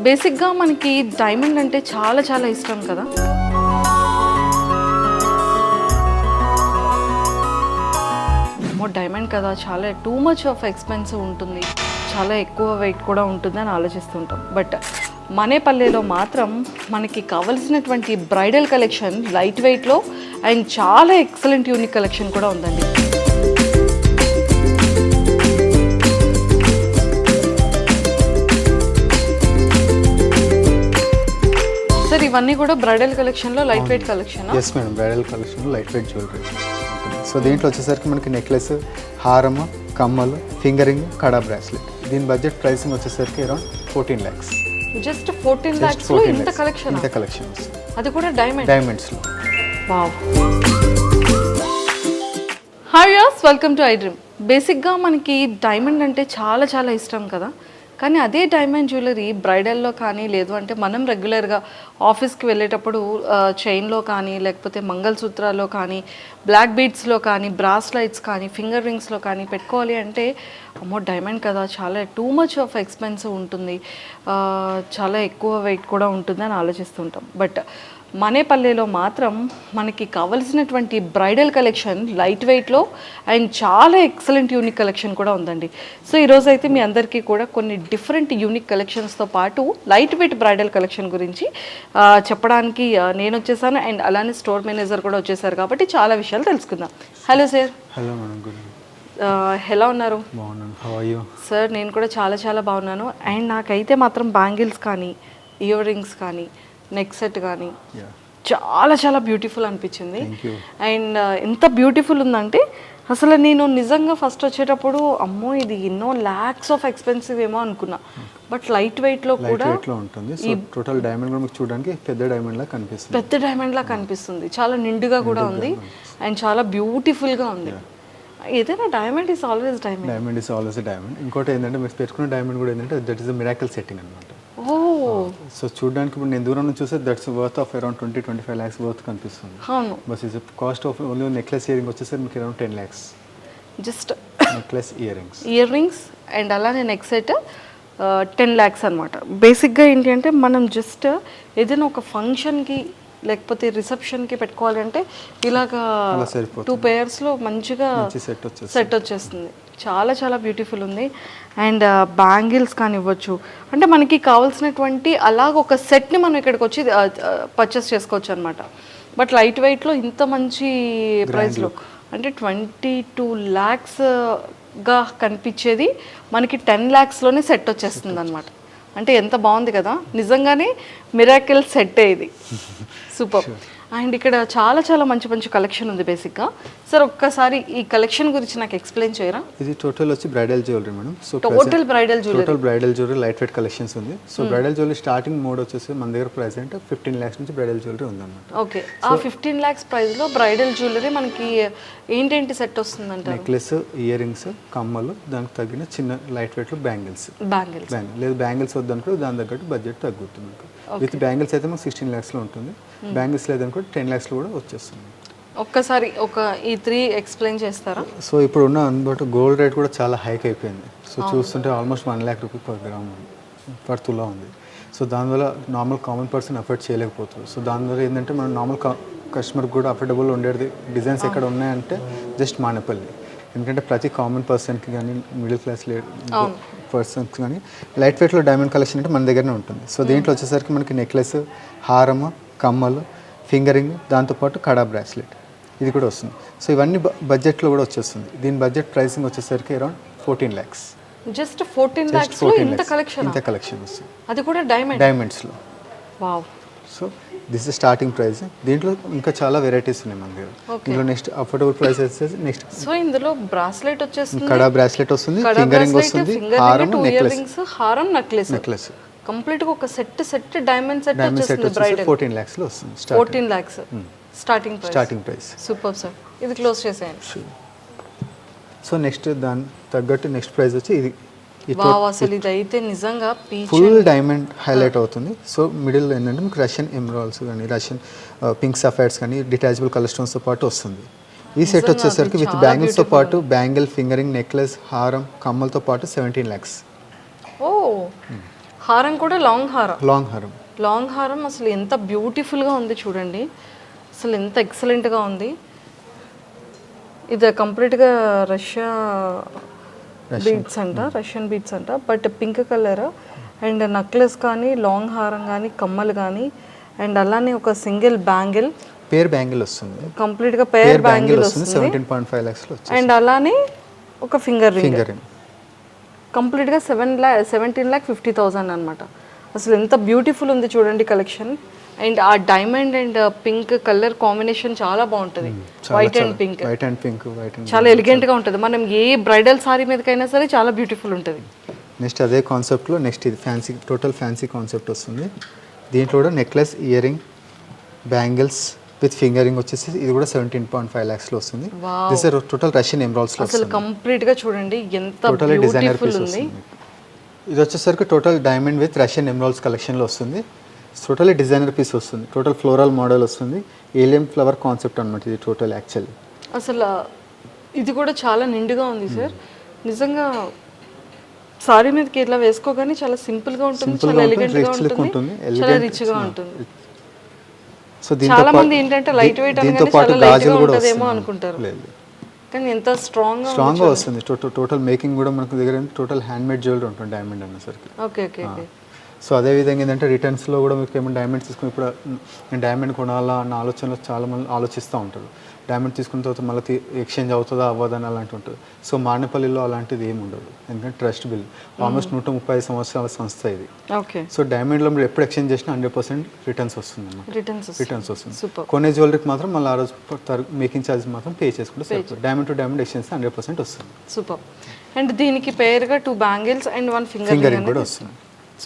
బేసిక్గా మనకి డైమండ్ అంటే చాలా చాలా ఇష్టం కదా. డైమండ్ కదా, చాలా టూ మచ్ ఆఫ్ ఎక్స్పెన్సివ్ ఉంటుంది, చాలా ఎక్కువ వెయిట్ కూడా ఉంటుంది అని ఆలోచిస్తుంటాం. బట్ మనేపల్లిలో మాత్రం మనకి కావలసినటువంటి బ్రైడల్ కలెక్షన్ లైట్ వెయిట్లో అండ్ చాలా ఎక్సలెంట్ యూనిక్ కలెక్షన్ కూడా ఉందండి. సార్ ఇవన్నీ కూడా బ్రైడల్ కలెక్షన్లో light weight collection? Yes madam, bridal కలెక్షన్లో లైట్ వెయిట్ జ్యువెలరీ. సో దీంట్లో వచ్చేసరికి మనకి నెక్లెస్, హారము, కమ్మలు, ఫింగరింగ్, కడా బ్రాస్లెట్. దీని బడ్జెట్ ప్రైసింగ్ వచ్చేసరికి అరౌండ్ 14 lakhs. జస్ట్ 14 lakhs లో ఇంత కలెక్షన్? ఇంత కలెక్షన్స్, అది కూడా డైమండ్స్లో. వావ్. హాయ్ యాస్, వెల్కమ్ టు ఐ డ్రీమ్. బేసిక్గా మనకి డైమండ్ అంటే చాలా చాలా ఇష్టం కదా, కానీ అదే డైమండ్ జ్యువెలరీ బ్రైడల్లో కానీ లేదు అంటే మనం రెగ్యులర్గా ఆఫీస్కి వెళ్ళేటప్పుడు చైన్లో కానీ లేకపోతే మంగళసూత్రాల్లో కానీ బ్లాక్ బీడ్స్లో కానీ బ్రాస్లైట్స్ కానీ ఫింగర్ రింగ్స్లో కానీ పెట్టుకోవాలి అంటే అమ్మో డైమండ్ కదా, చాలా టూ మచ్ ఆఫ్ ఎక్స్పెన్సివ్ ఉంటుంది, చాలా ఎక్కువ వెయిట్ కూడా ఉంటుంది అని ఆలోచిస్తుంటాం. బట్ మనేపల్లిలో మాత్రం మనకి కావలసినటువంటి బ్రైడల్ కలెక్షన్ లైట్ వెయిట్లో అండ్ చాలా ఎక్సలెంట్ యూనిక్ కలెక్షన్ కూడా ఉందండి. సో ఈరోజు అయితే మీ అందరికీ కూడా కొన్ని డిఫరెంట్ యూనిక్ కలెక్షన్స్తో పాటు లైట్ వెయిట్ బ్రైడల్ కలెక్షన్ గురించి చెప్పడానికి నేను వచ్చేసాను అండ్ అలానే స్టోర్ మేనేజర్ కూడా వచ్చేసారు కాబట్టి చాలా విషయాలు తెలుసుకుందాం. Hello sir. Hello madam, good. ఎలా ఉన్నారు? బాగున్నాను. How are you? సార్ నేను కూడా చాలా చాలా బాగున్నాను. అండ్ నాకైతే మాత్రం బ్యాంగిల్స్ కానీ ఇయర్ రింగ్స్ కానీ నెక్ సెట్ కానీ చాలా చాలా బ్యూటిఫుల్ అనిపించింది. అండ్ ఎంత బ్యూటిఫుల్ ఉందంటే అసలు నేను నిజంగా ఫస్ట్ వచ్చేటప్పుడు అమ్మో ఇది ఎన్నో ల్యాక్స్ ఆఫ్ ఎక్స్పెన్సివ్ ఏమో అనుకున్నా, బట్ లైట్ వెయిట్లో కూడా ఉంటుంది. సో టోటల్ డైమండ్ కూడా చూడడానికి పెద్ద డైమండ్ లా కనిపిస్తుంది. పెద్ద డైమండ్ లా కనిపిస్తుంది, చాలా నిండుగా కూడా ఉంది అండ్ చాలా బ్యూటిఫుల్గా ఉంది. ఏదైనా diamond is always diamond. Diamond is always diamond. ఇంకోటి ఏంటంటే మీరు పెట్టుకున్న డైమండ్ కూడా ఏంటంటే that is a miracle setting అనమాట. సో చూడడానికి ఇప్పుడు నేను దూరం నుంచి చూస్తే that's worth of around 20-25 lakhs worth కనిపిస్తుంది. బస్ is cost of only necklace earring వచ్చేసరికి మీకు around 10 lakhs. Just necklace ear rings and అలానే నెక్ సెట్ 10 lakhs అనమాట. బేసిక్గా ఏంటి అంటే మనం జస్ట్ ఏదైనా ఒక ఫంక్షన్కి లేకపోతే రిసెప్షన్కి పెట్టుకోవాలి అంటే ఇలాగా 2 pairsలో మంచిగా సెట్ వచ్చేస్తుంది. చాలా చాలా బ్యూటిఫుల్ ఉంది. అండ్ బ్యాంగిల్స్ కానీ ఇవ్వచ్చు అంటే మనకి కావాల్సినటువంటి అలాగ ఒక సెట్ని మనం ఇక్కడికి వచ్చి పర్చేస్ చేసుకోవచ్చు అనమాట. బట్ లైట్ వెయిట్లో ఇంత మంచి ప్రైస్లో అంటే 22 lakhsగా కనిపించేది మనకి 10 lakhsలోనే సెట్ వచ్చేస్తుంది అనమాట. అంటే ఎంత బాగుంది కదా, నిజంగానే మిరాకిల్ సెట్టే ఇది. సూపర్. అండ్ ఇక్కడ చాలా చాలా మంచి మంచి కలెక్షన్ ఉంది బేసిక్గా. సార్ ఒక్కసారి ఈ కలెక్షన్ గురించి నాకు ఎక్స్ప్లెయిన్ చేయరా? ఇది టోటల్ వచ్చి bridal jewellery madam. So total bridal jewellery light weight collections ఉంది. So bridal jewellery starting mode వచ్చేసి మన దగ్గర ప్రైస్ అంటే 15 lakhs నుంచి బ్రైడల్ జ్యువెలరీ ఉంది అనమాట. ఓకే, ఆ 15 lakhs ప్రైస్లో బ్రైడల్ జ్యువెలరీ మనకి ఏంటేంటి సెట్ వస్తుందంట? నెక్లెస్, ఇయర్ రింగ్స్, కమ్మలు, దానికి తగ్గిన చిన్న లైట్ వెయిట్లో బ్యాంగిల్స్ లేదు బ్యాంగిల్స్ వద్దనుకో దాని తగ్గట్టు బడ్జెట్ తగ్గుతుంది. విత్ బ్యాంగిల్స్ అయితే మనకు 16 lakhsలో ఉంటుంది, బ్యాంగిల్స్ లేదనుకో 10 lakhsలో కూడా వచ్చేస్తుంది. ఒక్కసారి ఈ 3 ఎక్స్ప్లెయిన్ చేస్తారా? సో ఇప్పుడు ఉన్న అనుబట్టి గోల్డ్ రేట్ కూడా చాలా హైక్ అయిపోయింది. సో చూస్తుంటే almost 1 lakh rupees per gram per తులా ఉంది. సో దానివల్ల నార్మల్ కామన్ పర్సన్ అఫోర్డ్ చేయలేకపోతారు. సో దానివల్ల ఏంటంటే మనం నార్మల్ కస్టమర్ కూడా అఫోర్డబుల్ ఉండేది డిజైన్స్ ఎక్కడ ఉన్నాయంటే జస్ట్ మానేపల్లి. ఎందుకంటే ప్రతి కామన్ పర్సన్కి కానీ మిడిల్ క్లాస్ పర్సన్కి కానీ లైట్ వెయిట్లో డైమండ్ కలెక్షన్ అంటే మన దగ్గరనే ఉంటుంది. సో దీంట్లో వచ్చేసరికి మనకి నెక్లెస్, హారము, కమ్మలు, ఫింగరింగ్, దాంతోపాటు కడా బ్రాస్లెట్ ఇది కూడా వస్తుంది. సో ఇవన్నీ బడ్జెట్లో కూడా వచ్చేస్తుంది. దీని బడ్జెట్ ప్రైసింగ్ వచ్చేసరికి అరౌండ్ 14 lakhs. జస్ట్ 14 lakhsలో ఇంత కలెక్షన్ వస్తుంది, అది కూడా డైమండ్స్లో. Wow. So this is starting price. దీంట్లో ఇంకా చాలా వెరైటీస్ ఉన్నాయి మన దగ్గర. ఇందులో నెక్స్ట్ అఫోర్డబుల్ ప్రైస్ వచ్చేసి నెక్స్ట్ సో ఇందులో బ్రాస్లెట్ వచ్చేస్తుంది, కడా బ్రాస్లెట్ వస్తుంది, ఫింగరింగ్ వస్తుంది, హారం, నెక్లెస్ కంప్లీట్ గా ఒక సెట్ డైమండ్ సెట్ వచ్చేస్తుంది. బ్రైడల్ 14 lakhsలో వస్తుంది. 14 lakhs starting price. Super sir, ఇది క్లోజ్ చేసేయండి. సో నెక్స్ట్ దాని తగ్గట్టు నెక్స్ట్ ప్రైస్ వచ్చి ఇది వావ్. అసలు ఇది అయితే నిజంగా ఫుల్ డైమండ్ హైలైట్ అవుతుంది. సో మిడిల్ ఏంటంటే మీకు రష్యన్ ఎమరాల్డ్స్ కానీ రష్యన్ పింక్ సఫైర్స్ కానీ డిటాచబుల్ కలర్ స్టోన్స్తో పాటు వస్తుంది. ఈ సెట్ వచ్చేసరికి విత్ బ్యాంగిల్స్తో పాటు బ్యాంగిల్, ఫింగరింగ్, నెక్లెస్, హారం, కమ్మలతో పాటు 17 lakhs. ఓ హారం కూడా లాంగ్ హారం. లాంగ్ హారం అసలు ఎంత బ్యూటిఫుల్గా ఉంది చూడండి, అసలు ఎంత ఎక్సలెంట్గా ఉంది. ఇది కంప్లీట్గా రష్యన్ బీట్స్ అంట, but pink colour. And necklace కానీ, లాంగ్ హారం కానీ, కమ్మలు కానీ, అండ్ అలానే ఒక సింగిల్ బ్యాంగిల్, పేర్ బ్యాంగిల్ వస్తుంది, కంప్లీట్గా పేర్ బ్యాంగిల్ వస్తుంది 17.5 lakhs లో. అండ్ అలానే ఒక ఫింగర్ రింగ్ కంప్లీట్గా 17,50,000 అనమాట. అసలు ఎంత బ్యూటిఫుల్ ఉంది చూడండి కలెక్షన్. అండ్ ఆ diamond and pink colour combination చాలా బాగుంటుంది. వైట్ అండ్ పింక్ చాలా ఎలిగెంట్గా ఉంటుంది. మనం ఏ బ్రైడల్ సారీ మీదకైనా సరే చాలా బ్యూటిఫుల్ ఉంటుంది. నెక్స్ట్ అదే కాన్సెప్ట్లో నెక్స్ట్ ఇది ఫ్యాన్సీ, టోటల్ ఫ్యాన్సీ కాన్సెప్ట్ వస్తుంది. దీంట్లో కూడా necklace, ear ring, bangles with fingering వచ్చేసి ఇది కూడా 17.5 lakhs లో వస్తుంది. This is total Russian emeralds లో. అసలు కంప్లీట్ గా చూడండి ఎంత బ్యూటిఫుల్ ఉంది. ఇది వచ్చేసరికి total diamond with Russian emeralds collection లో వస్తుంది. టోటల్ డిజైనర్ పీస్ వస్తుంది, టోటల్ ఫ్లోరల్ మోడల్ వస్తుంది, ఏలియం ఫ్లవర్ కాన్సెప్ట్ అన్నమాట ఇది టోటల్ యాక్చువల్లీ. అసలు ఇది కూడా చాలా నిండుగా ఉంది సార్. నిజంగా సారీ మీదకి ఇట్లా వేసుకోగానే చాలా సింపుల్ గా ఉంటుంది, చాలా ఎలిగెంట్ గా ఉంటుంది, చాలా రిచ్ గా ఉంటుంది. సో చాలా మంది ఏంటంటే లైట్ వెయిట్ అనగానే చాలా లైట్ గా ఉంటదేమో అనుకుంటారు, కానీ ఎంత స్ట్రాంగ్ గా వస్తుంది. టోటల్ మేకింగ్ కూడా మనకు దగ్గర టోటల్ హ్యాండ్ మేడ్ జ్యువెలరీ ఉంటుంది డైమండ్ అనేసరికి. Okay okay. సో అదే విధంగా ఏంటంటే రిటర్న్స్లో కూడా మీకు ఏమైనా డైమండ్ తీసుకుని ఇప్పుడు నేను డైమండ్ కొనాలా అన్న ఆలోచనలో చాలా మంది ఆలోచిస్తూ ఉంటారు. డైమండ్ తీసుకున్న తర్వాత మళ్ళీ ఎక్స్చేంజ్ అవుతుందా అవ్వదని అలాంటి ఉంటుంది. సో మానేపల్లిలో అలాంటిది ఏమి ఉండదు, ఎందుకంటే ట్రస్ట్ బిల్. ఆల్మోస్ట్ 135 సంవత్సరాల సంస్థ ఇది. ఓకే. సో డైమండ్లో మీరు ఎప్పుడు ఎక్స్చేంజ్ చేసినా 100% రిటర్న్స్ వస్తుంది అన్నమాట. రిటర్న్స్ వస్తుంది. కొనే జ్యువెలరీకి మాత్రం మళ్ళీ ఆ రోజు మేకింగ్ ఛార్జెస్ మాత్రం పే చేసుకుంటే సరిపోతుంది. డైమండ్ టు డైమండ్ ఎక్స్చేంజ్ 100% వస్తుంది. సూపర్. అండ్ దీనికి పేరుగా 2 బ్యాంగిల్స్ అండ్ 1 ఫింగరింగ్ కూడా వస్తుంది.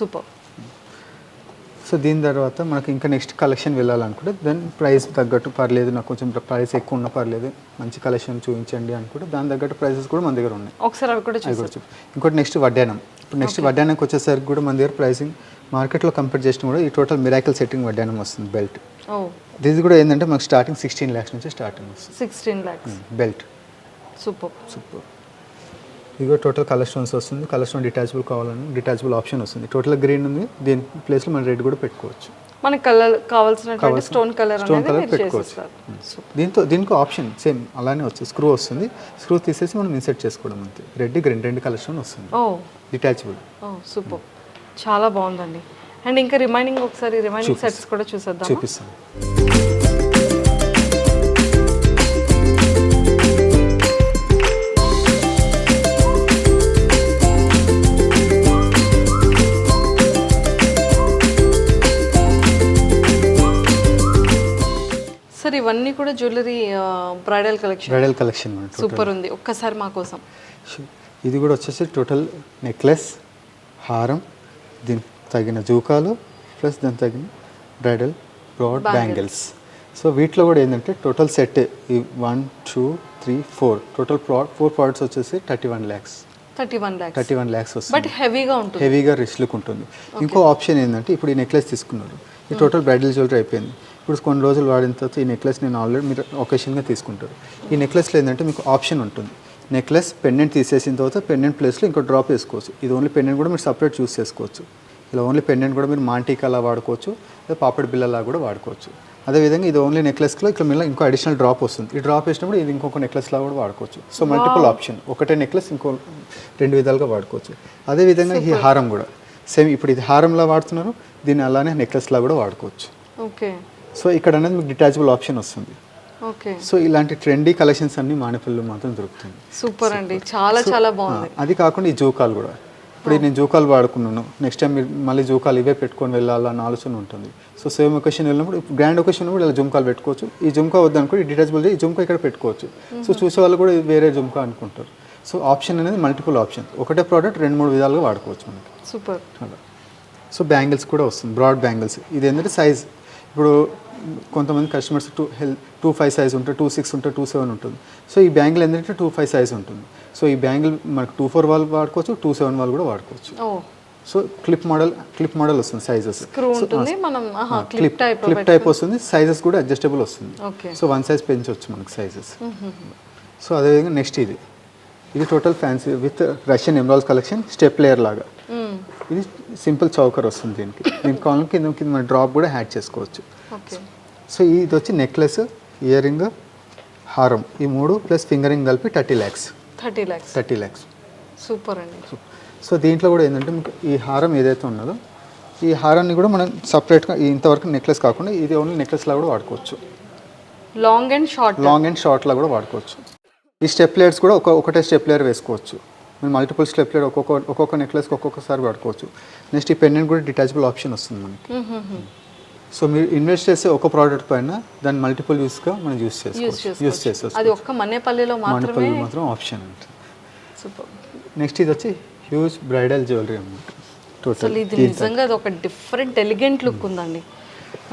సూపర్. సో దీని తర్వాత మనకి ఇంకా నెక్స్ట్ కలెక్షన్ వెళ్ళాలనుకుంటే దాని ప్రైస్ తగ్గట్టు పర్లేదు, నాకు కొంచెం ప్రైస్ ఎక్కువ ఉన్నా పర్లేదు, మంచి కలెక్షన్ చూపించండి అనుకుంటే దాని తగ్గట్టు ప్రైసెస్ కూడా మన దగ్గర ఉన్నాయి. ఒకసారి అవి కూడా చూసి. ఇంకోటి నెక్స్ట్ వడ్డానం. ఇప్పుడు నెక్స్ట్ వడ్డానంకి వచ్చేసరికి కూడా మన దగ్గర ప్రైసింగ్ మార్కెట్లో కంపేర్ చేసిన కూడా ఈ టోటల్ మిరాకిల్ సెట్టింగ్ వడ్డానం వస్తుంది బెల్ట్. ఇది కూడా ఏంటంటే మనకు స్టార్టింగ్ 16 lakhs నుంచి స్టార్టింగ్ వస్తుంది. 16 lakhs బెల్ట్. సూపర్. ఇదిగో టోటల్ కలర్ స్టోన్స్ వస్తుంది. కలర్ స్టోన్ డిటాచబుల్ కావాలని డిటాచబుల్ ఆప్షన్ వస్తుంది. టోటల్ గ్రీన్ ఉంది, దీని ప్లేస్లో మనం రెడ్ కూడా పెట్టుకోవచ్చు. మనకి కలర్ కావాల్సిన స్టోన్ కలర్ పెట్టుకోవచ్చు. దీనికి ఆప్షన్ సేమ్ అలానే వస్తుంది. స్క్రూ వస్తుంది, స్క్రూ తీసేసి మనం ఇన్సర్ట్ చేసుకోవడం అంతే. రెడ్ గ్రీన్ 2 కలర్ స్టోన్ వస్తుంది, డిటాచబుల్. సూపర్, చాలా బాగుందండి. అండ్ ఇంకా రిమైనింగ్ సెట్స్ కూడా చూపిస్తాను. సార్ ఇవన్నీ కూడా జ్యువెలరీ బ్రైడల్ కలెక్షన్ సూపర్ ఉంది. ఒక్కసారి మా కోసం. ఇది కూడా వచ్చేసి టోటల్ నెక్లెస్, హారం, దీనికి తగిన జూకాలు ప్లస్ దానికి తగిన బ్రైడల్ బ్రాడ్ బ్యాంగిల్స్. సో వీటిలో కూడా ఏంటంటే టోటల్ సెట్ ఈ 1 2 3 4 టోటల్ 4 పార్ట్స్ వచ్చేసి 31 lakhs వస్తుంది. బట్ హెవీగా రిచ్ లుక్ ఉంటుంది. ఇంకో ఆప్షన్ ఏంటంటే ఇప్పుడు ఈ నెక్లెస్ తీసుకున్నారు, ఈ టోటల్ బ్రైడల్ జ్యువెలరీ అయిపోయింది. ఇప్పుడు కొన్ని రోజులు వాడిన తర్వాత ఈ నెక్లెస్ నేను ఆల్రెడీ మీరు ఒకేషన్గా తీసుకుంటారు. ఈ నెక్లెస్లో ఏంటంటే మీకు ఆప్షన్ ఉంటుంది. నెక్లెస్ పెండెంట్ తీసేసిన తర్వాత పెండెంట్ ప్లేస్లో ఇంకో డ్రాప్ వేసుకోవచ్చు. ఇది ఓన్లీ పెండెంట్ కూడా మీరు సపరేట్ చూస్ చేసుకోవచ్చు. ఇలా ఓన్లీ పెండెంట్ కూడా మీరు మాంటీక్ అలా వాడుకోవచ్చు, లేదా పాపడ్ బిల్లలా కూడా వాడుకోవచ్చు. అదేవిధంగా ఇది ఓన్లీ నెక్లెస్లో ఇక్కడ మళ్ళీ ఇంకో అడిషనల్ డ్రాప్ వస్తుంది. ఈ డ్రాప్ వేసినప్పుడు ఇది ఇంకొక నెక్లెస్లా కూడా వాడుకోవచ్చు. సో మల్టిపుల్ ఆప్షన్, ఒకటే నెక్లెస్ ఇంకో 2 విధాలుగా వాడుకోవచ్చు. అదేవిధంగా ఈ హారం కూడా సేమ్, ఇప్పుడు ఇది హారంలా వాడుతున్నారు, దీన్ని అలానే నెక్లెస్లా కూడా వాడుకోవచ్చు. ఓకే. సో ఇక్కడ అనేది మీకు డిటాచబుల్ ఆప్షన్ వస్తుంది. ఓకే. సో ఇలాంటి ట్రెండీ కలెక్షన్స్ అన్ని మానేపల్లిలో మాత్రం దొరుకుతుంది. సూపర్ అండి, చాలా బాగుంది. అది కాకుండా ఈ జూకాలు కూడా, ఇప్పుడు నేను జూకాలు వాడుకున్నాను, నెక్స్ట్ టైం మీరు మళ్ళీ జూకాలు ఇవే పెట్టుకొని వెళ్ళాలన్న ఆలోచన ఉంటుంది. సో సేమ్ ఒకేషన్ వెళ్ళినప్పుడు గ్రాండ్ ఒకేషన్ కూడా ఇలా జుమ్కాలు పెట్టుకోవచ్చు. ఈ జుమ్కా వద్దనుకో ఈ డిటాచబుల్ ఈ జుమ్కా ఇక్కడ పెట్టుకోవచ్చు. సో చూసే వాళ్ళు కూడా వేరే జుమ్కా అనుకుంటారు. సో ఆప్షన్ అనేది మల్టిపుల్ ఆప్షన్, ఒకటే ప్రోడక్ట్ 2-3 విధాలుగా వాడుకోవచ్చు మనకి. సూపర్. అలా. సో బ్యాంగిల్స్ కూడా వస్తుంది, బ్రాడ్ బ్యాంగిల్స్. ఇది ఏంటంటే సైజ్, ఇప్పుడు కొంతమంది కస్టమర్స్ 2.5 సైజ్ ఉంటుంది, 2.6 ఉంటుంది, 2.7 ఉంటుంది. సో ఈ బ్యాంగిల్ ఏంటంటే 2.5 సైజ్ ఉంటుంది. సో ఈ బ్యాంగిల్ మనకు 2.4 వాళ్ళు వాడుకోవచ్చు, 2.7 వాళ్ళు కూడా వాడుకోవచ్చు. సో క్లిప్ మోడల్ వస్తుంది, సైజెస్ క్లిప్ టైప్ వస్తుంది, సైజెస్ కూడా అడ్జస్టబుల్ వస్తుంది. సో 1 సైజ్ పెంచవచ్చు మనకు సైజెస్. సో అదేవిధంగా నెక్స్ట్ ఇది total fancy with Russian emeralds collection, step layer లాగా. ఇది సింపుల్ చౌకర్ వస్తుంది దీనికి కాలం కింద మన డ్రాప్ కూడా యాడ్ చేసుకోవచ్చు. ఓకే. సో ఇది వచ్చి నెక్లెస్, ఇయర్ రింగ్, హారం, ఈ 3 ప్లస్ ఫింగరింగ్ కలిపి 30 lakhs. 30 lakhs. సూపర్ అండి. సో దీంట్లో కూడా ఏంటంటే మీకు ఈ హారం ఏదైతే ఉన్నదో ఈ హారాన్ని కూడా మనం సపరేట్గా ఇంతవరకు నెక్లెస్ కాకుండా ఇది ఓన్లీ నెక్లెస్లా కూడా వాడుకోవచ్చు. లాంగ్ అండ్ షార్ట్లా కూడా వాడుకోవచ్చు. ఈ స్టెప్ లేయర్స్ కూడా ఒకటే స్టెప్ లేయర్ వేసుకోవచ్చు. మీరు మల్టిపుల్ స్టెప్ లేయర్ ఒక్కొక్క నెక్లెస్కి ఒక్కొక్కసారి వాడుకోవచ్చు. నెక్స్ట్ ఈ పెండెంట్ కూడా డిటాచబుల్ ఆప్షన్ వస్తుంది మనకి. సో మీరు ఇన్వెస్ట్ చేసే ఒక ప్రోడక్ట్ పైన దాన్ని మల్టిపుల్ యూస్గా మనం యూస్ చేసుకోవచ్చు. అది ఒక్క మనేపల్లిలో మాత్రం ఆప్షన్ ఉంటుంది. సూపర్. నెక్స్ట్ ఇది వచ్చి హ్యూజ్ బ్రైడల్ జ్యువెలరీ అన్నమాట. అసలు ఇది నిజంగా అది ఒక డిఫరెంట్ ఎలిగెంట్ లుక్ ఉందండి.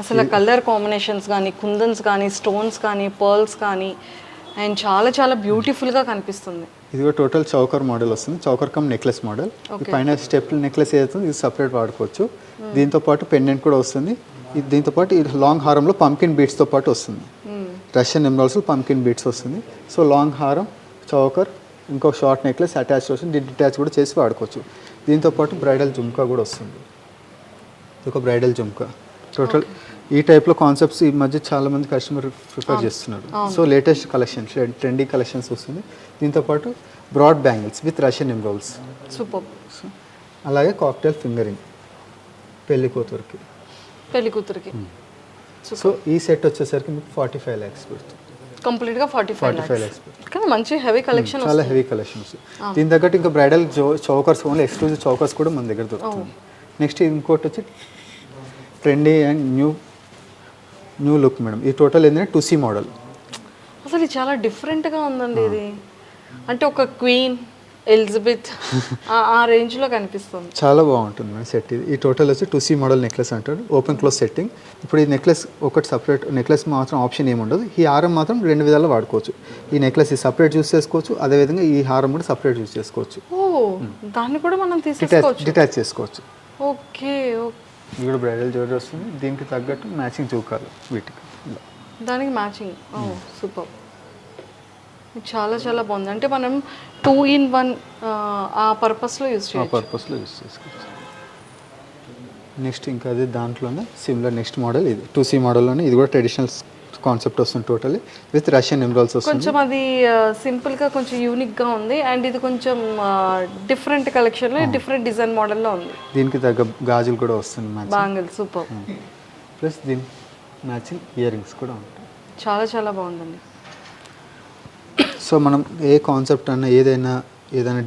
అసలు కలర్ కాంబినేషన్స్ కానీ, కుందన్స్ కానీ, స్టోన్స్ కానీ, పర్ల్స్ కానీ, అండ్ చాలా చాలా బ్యూటిఫుల్గా కనిపిస్తుంది. ఇది కూడా టోటల్ చౌకర్ మోడల్ వస్తుంది. Choker come necklace model. పైన స్టెప్ నెక్లెస్ ఏదైతే ఇది సపరేట్ వాడుకోవచ్చు. దీంతో పాటు పెండెంట్ కూడా వస్తుంది. దీంతో పాటు ఈ లాంగ్ హారంలో పంకిన్ బీట్స్తో పాటు వస్తుంది. రష్యన్ ఎమరాల్డ్స్ పంకిన్ బీట్స్ వస్తుంది. సో లాంగ్ హారం, చౌకర్, ఇంకొక షార్ట్ నెక్లెస్ అటాచ్ వస్తుంది. డిటాచ్ కూడా చేసి వాడుకోవచ్చు. దీంతో పాటు బ్రైడల్ జుమ్కా కూడా వస్తుంది. ఇది ఒక బ్రైడల్ జుమ్కా. టోటల్ ఈ టైప్లో కాన్సెప్ట్స్ ఈ మధ్య చాలామంది కస్టమర్ ప్రిఫర్ చేస్తున్నారు. So latest collections, trendy collections వస్తుంది. దీంతో పాటు broad bangles with Russian emeralds. Super. అలాగే కాక్టైల్ ఫింగరింగ్ పెళ్లి కూతురికి. సో ఈ సెట్ వచ్చేసరికి మీకు 45 lakhs పడుతుంది. కంప్లీట్గా 45 lakhs. కానీ మంచి హెవీ కలెక్షన్, చాలా హెవీ కలెక్షన్స్. దీని తగ్గట్టు ఇంకా bridal chokers, only exclusive chokers కూడా మన దగ్గర దొరుకుతుంది. నెక్స్ట్ ఇంకోటి వచ్చి trendy and new look madam. ఈ టోటల్ ఏంటంటే 2C మోడల్. అసలు ఇది చాలా డిఫరెంట్గా ఉందండి. ఇది అంటే ఒక క్వీన్ ఎలిజబెత్ ఆ రేంజ్లో కనిపిస్తుంది. చాలా బాగుంటుంది మేడం సెట్. ఈ టోటల్ వచ్చి 2C మోడల్ నెక్లెస్ అంటారు. Open close setting. ఇప్పుడు ఈ నెక్లెస్ ఒకటి సపరేట్ నెక్లెస్ మాత్రం ఆప్షన్ ఏముండదు. ఈ హారం మాత్రం 2 విధాలు వాడుకోవచ్చు. ఈ నెక్లెస్ సపరేట్ యూస్ చేసుకోవచ్చు. అదేవిధంగా ఈ హారం కూడా సపరేట్ యూస్ చేసుకోవచ్చు. దాన్ని కూడా మనం తీసుకోవచ్చు, డిటాచ్ చేసుకోవచ్చు. ఓకే. ఇది కూడా బ్రైడల్ జ్యువెలరీ వస్తుంది. దీనికి తగ్గట్టు మ్యాచింగ్ జూకాలు వీటికి, దానికి మ్యాచింగ్. సూపర్. చాలా చాలా బాగుంది. అంటే మనం 2-in-1 ఆ పర్పస్లో యూస్ చేసుకోవచ్చు. నెక్స్ట్ ఇంకా అది దాంట్లోనే సిమిలర్ నెక్స్ట్ మోడల్ ఇది 2C మోడల్లోనే. ఇది కూడా ట్రెడిషనల్ కాన్సెప్ట్ వస్తుంది. టోటలీ విత్ రష్యన్ ఎమరాల్డ్స్ వస్తుంది. కొంచెం అది సింపుల్గా కొంచెం యూనిక్గా ఉంది. అండ్ ఇది కొంచెం డిఫరెంట్ కలెక్షన్లో డిఫరెంట్ డిజైన్ మోడల్లో ఉంది. దీనికి తగ్గ గాజులు కూడా వస్తుంది, బ్యాంగిల్. సూపర్. ప్లస్ దీని మ్యాచింగ్ ఇయర్ రింగ్స్ కూడా ఉంటాయి. చాలా చాలా బాగుందండి. సో మనం ఏ కాన్సెప్ట్ అన్నా ఏదైనా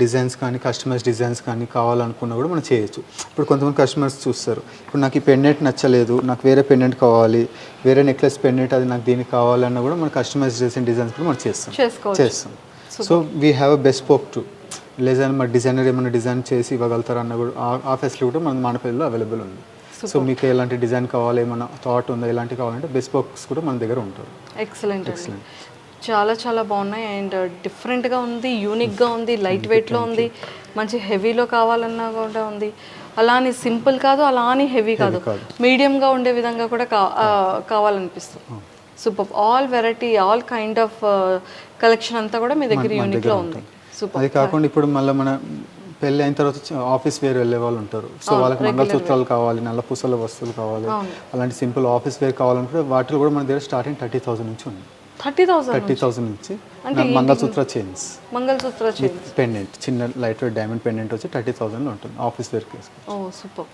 డిజైన్స్ కానీ కస్టమైజ్ డిజైన్స్ కానీ కావాలనుకున్నా కూడా మనం చేయొచ్చు. ఇప్పుడు కొంతమంది కస్టమర్స్ చూస్తారు, ఇప్పుడు నాకు ఈ పెండెంట్ నచ్చలేదు, నాకు వేరే పెండెంట్ కావాలి, వేరే నెక్లెస్ పెండెంట్ అది నాకు దీనికి కావాలన్నా కూడా మనం కస్టమైజ్ చేసిన డిజైన్స్ కూడా మనం చేస్తాం. So we have a best spoke to లేదా మా డిజైనర్ ఏమైనా డిజైన్ చేసి ఇవ్వగలుగుతారన్న కూడా ఆ ఫెసిలిటీ కూడా మన మానపల్లిలో అవైలబుల్ ఉంది. సో మీకు ఎలాంటి డిజైన్ కావాలి, ఏమైనా థాట్ ఉందా, ఎలాంటి కావాలంటే బెస్ట్ స్పోక్స్ కూడా మన దగ్గర ఉంటారు. ఎక్సలెంట్. చాలా చాలా బాగున్నాయి. అండ్ డిఫరెంట్గా ఉంది, యూనిక్గా ఉంది, లైట్ వెయిట్లో ఉంది, మంచి హెవీలో కావాలన్నా కూడా ఉంది. అలా అని సింపుల్ కాదు, అలా అని హెవీ కాదు, మీడియంగా ఉండే విధంగా కూడా కావాలనిపిస్తుంది. Super. All variety, all kind of collection అంతా కూడా మీ దగ్గర యూనిక్లో ఉంది. సూపర్. అది కాకుండా ఇప్పుడు మళ్ళీ మన పెళ్ళి అయిన తర్వాత ఆఫీస్ వేర్ వెళ్ళే వాళ్ళు ఉంటారు. సో వాళ్ళకి మంగళసూత్రాలు కావాలి, నల్ల పూసల వస్తువులు కావాలి, అలాంటి సింపుల్ ఆఫీస్ వేర్ కావాలంటే వాటిలో కూడా మన దగ్గర స్టార్టింగ్ 30,000 నుంచి ఉంది. 30,000 నుంచి మంగళసూత్ర చైన్స్ పెండెంట్, చిన్న లైట్ వెయిట్ డైమండ్ పెండెంట్ వచ్చి 30,000లో ఉంటుంది office wear case. Super.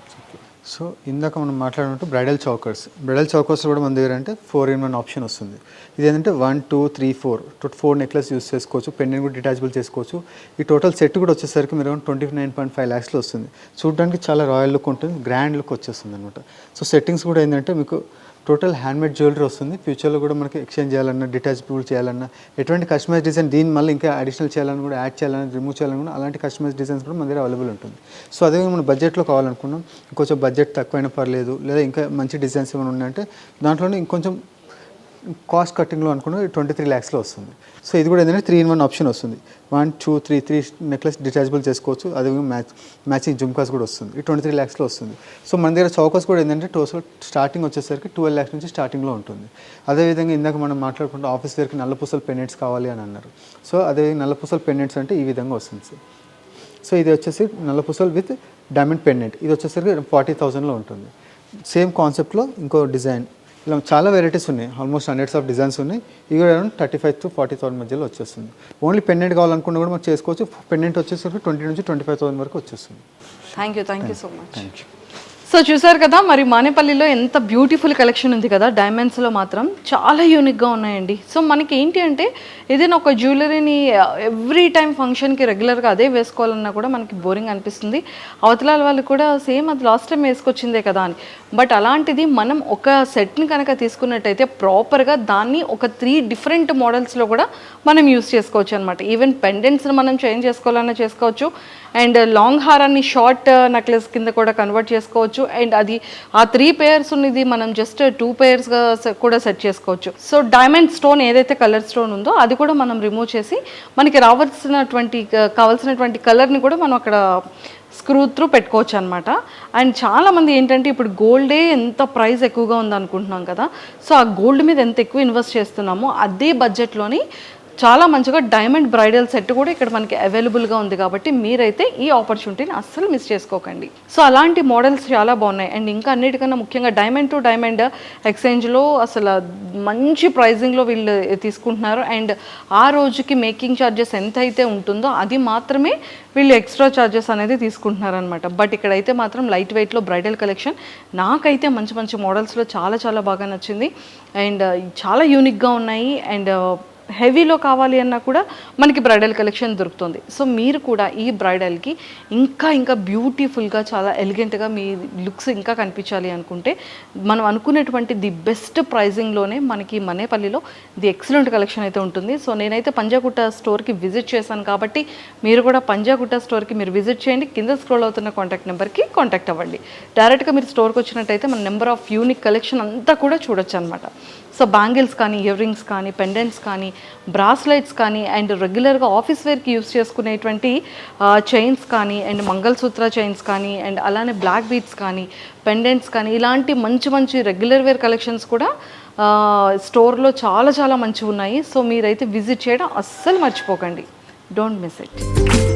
So ఇందాక మనం మాట్లాడినట్టు బ్రైడల్ చౌకర్స్ కూడా మన దగ్గర అంటే 4-in-1 ఆప్షన్ వస్తుంది. ఇది ఏంటంటే 1, 2, 3, 4 నెక్లెస్ యూస్ చేసుకోవచ్చు. పెండెంట్ కూడా డిటాచబుల్ చేసుకోవచ్చు. ఈ టోటల్ సెట్ కూడా వచ్చేసరికి మీరు 29.5 lakhsలో వస్తుంది. చూడడానికి చాలా రాయల్ లుక్ ఉంటుంది, గ్రాండ్ లుక్ వచ్చేస్తుంది అనమాట. సో సెట్టింగ్స్ కూడా ఏంటంటే మీకు టోటల్ హ్యాండ్మేడ్ జ్యువెలరీ వస్తుంది. ఫ్యూచర్లో కూడా మనకి ఎక్స్చేంజ్ చేయాలన్నా, డిటాచబుల్ చేయాలన్నా, ఎటువంటి కస్టమైజ్ డిజైన్ దీన్ని మళ్ళీ ఇంకా అడిషనల్ చేయాలని కూడా, యాడ్ చేయాలని, రిమూవ్ చేయాలని కూడా అలాంటి కస్టమైజ్ డిజైన్స్ కూడా మన దగ్గర అవైలబుల్ ఉంటుంది. సో అదే మనం బడ్జెట్లో కావాలనుకున్నాం, ఇంకొంచెం బడ్జెట్ తక్కువైనా పర్లేదు, లేదా ఇంకా మంచి డిజైన్స్ ఏమైనా ఉన్నాయంటే దాంట్లోనే ఇంకొంచెం కాస్ట్ కట్టింగ్లో అనుకున్న 23 lakhsలో వస్తుంది. సో ఇది కూడా ఏంటంటే 3-in-1 ఆప్షన్ వస్తుంది. 1, 2, 3 నెక్లెస్ డిటాచబుల్ చేసుకోవచ్చు. అదేవిధంగా మ్యాచింగ్ జుమ్కాస్ కూడా వస్తుంది. ఈ 23 lakhsలో వస్తుంది. సో మన దగ్గర చౌకస్ కూడా ఏంటంటే టోటల్ స్టార్టింగ్ వచ్చేసరికి 12 lakhs నుంచి స్టార్టింగ్లో ఉంటుంది. అదేవిధంగా ఇందాక మనం మాట్లాడుకుంటే ఆఫీస్ వేర్కి నల్ల పూసల పెండెంట్స్ కావాలి అని అన్నారు. సో అదేవిధంగా నల్ల పూసల పెండెంట్స్ అంటే ఈ విధంగా వస్తుంది సార్. సో ఇది వచ్చేసి నల్లపూసలు విత్ డైమండ్ పెండెంట్, ఇది వచ్చేసరికి 40,000లో ఉంటుంది. సేమ్ కాన్సెప్ట్లో ఇంకో డిజైన్, ఇలా చాలా వెరైటీస్ ఉన్నాయి, ఆల్మోస్ట్ హండ్రెడ్స్ ఆఫ్ డిజైన్స్ ఉన్నాయి. ఇవి అరౌండ్ 35,000 to 40,000 మధ్యలో వచ్చేస్తుంది. ఓన్లీ పెండెంట్ కావాలనుకున్నా కూడా మనం చేసుకోవచ్చు. పెండెంట్ వచ్చేసరికి 20,000 నుంచి 25,000 వరకు వచ్చేస్తుంది. Thank you so much. Thank you. So చూసారు కదా, మరి మానేపల్లిలో ఎంత బ్యూటిఫుల్ కలెక్షన్ ఉంది కదా, డైమండ్స్లో మాత్రం చాలా యూనిక్గా ఉన్నాయండి. సో మనకి ఏంటి అంటే ఏదైనా ఒక జ్యువెలరీని ఎవ్రీ టైం ఫంక్షన్కి రెగ్యులర్గా అదే వేసుకోవాలన్నా కూడా మనకి బోరింగ్ అనిపిస్తుంది. అవతలాల వాళ్ళు కూడా సేమ్ అది లాస్ట్ టైం వేసుకొచ్చిందే కదా అని. బట్ అలాంటిది మనం ఒక సెట్ని కనుక తీసుకున్నట్టయితే ప్రాపర్గా దాన్ని ఒక 3 డిఫరెంట్ మోడల్స్లో కూడా మనం యూస్ చేసుకోవచ్చు అనమాట. ఈవెన్ పెండెంట్స్ని మనం చేంజ్ చేసుకోవాలన్నా చేసుకోవచ్చు, అండ్ లాంగ్ హారాన్ని షార్ట్ నెక్లెస్ కింద కూడా కన్వర్ట్ చేసుకోవచ్చు. అండ్ అది ఆ 3 పేర్స్ ఉన్నది మనం జస్ట్ 2 పేర్స్గా కూడా సెట్ చేసుకోవచ్చు. సో డైమండ్ స్టోన్ ఏదైతే కలర్ స్టోన్ ఉందో అది కూడా మనం రిమూవ్ చేసి మనకి కావాల్సినటువంటి కలర్ని కూడా మనం అక్కడ స్క్రూ త్రూ పెట్టుకోవచ్చు అనమాట. అండ్ చాలామంది ఏంటంటే ఇప్పుడు గోల్డే ఎంత ప్రైస్ ఎక్కువగా ఉందనుకుంటున్నాం కదా, సో ఆ గోల్డ్ మీద ఎంత ఎక్కువ ఇన్వెస్ట్ చేస్తున్నామో అదే బడ్జెట్లోని చాలా మంచిగా డైమండ్ బ్రైడల్ సెట్ కూడా ఇక్కడ మనకి అవైలబుల్గా ఉంది. కాబట్టి మీరైతే ఈ ఆపర్చునిటీని అస్సలు మిస్ చేసుకోకండి. సో అలాంటి మోడల్స్ చాలా బాగున్నాయి. అండ్ ఇంకా అన్నిటికన్నా ముఖ్యంగా డైమండ్ టు డైమండ్ ఎక్స్చేంజ్లో అసలు మంచి ప్రైజింగ్లో వీళ్ళు తీసుకుంటున్నారు. అండ్ ఆ రోజుకి మేకింగ్ ఛార్జెస్ ఎంత అయితే ఉంటుందో అది మాత్రమే వీళ్ళు ఎక్స్ట్రా ఛార్జెస్ అనేది తీసుకుంటున్నారు అనమాట. బట్ ఇక్కడైతే మాత్రం లైట్ వెయిట్లో బ్రైడల్ కలెక్షన్ నాకైతే మంచి మంచి మోడల్స్లో చాలా చాలా బాగా నచ్చింది. అండ్ చాలా యూనిక్గా ఉన్నాయి. అండ్ హెవీలో కావాలి అన్నా కూడా మనకి బ్రైడల్ కలెక్షన్ దొరుకుతుంది. సో మీరు కూడా ఈ బ్రైడల్కి ఇంకా బ్యూటిఫుల్గా చాలా ఎలిగెంట్గా మీ లుక్స్ ఇంకా కనిపించాలి అనుకుంటే మనం అనుకునేటువంటి ది బెస్ట్ ప్రైజింగ్లోనే మనకి మనేపల్లిలో ది ఎక్సలెంట్ కలెక్షన్ అయితే ఉంటుంది. సో నేనైతే పంజాగుట్ట స్టోర్కి విజిట్ చేశాను కాబట్టి మీరు కూడా పంజాగుట్ట స్టోర్కి మీరు విజిట్ చేయండి. కింద స్క్రోల్ అవుతున్న కాంటాక్ట్ నెంబర్కి కాంటాక్ట్ అవ్వండి. డైరెక్ట్గా మీరు స్టోర్కి వచ్చినట్టయితే మన నెంబర్ ఆఫ్ యూనిక్ కలెక్షన్ అంతా కూడా చూడొచ్చు అనమాట. సో బ్యాంగిల్స్ కానీ, ఇయర్ రింగ్స్ కానీ, పెండెంట్స్ కానీ, బ్రాస్లెట్స్ కానీ, అండ్ రెగ్యులర్గా ఆఫీస్ వేర్కి యూస్ చేసుకునేటువంటి చైన్స్ కానీ, అండ్ మంగళసూత్ర చైన్స్ కానీ, అండ్ అలానే బ్లాక్ బీడ్స్ కానీ, పెండెంట్స్ కానీ, ఇలాంటి మంచి రెగ్యులర్ వేర్ కలెక్షన్స్ కూడా స్టోర్లో చాలా చాలా మంచిగా ఉన్నాయి. సో మీరైతే విజిట్ చేయడం అస్సలు మర్చిపోకండి. Don't miss it.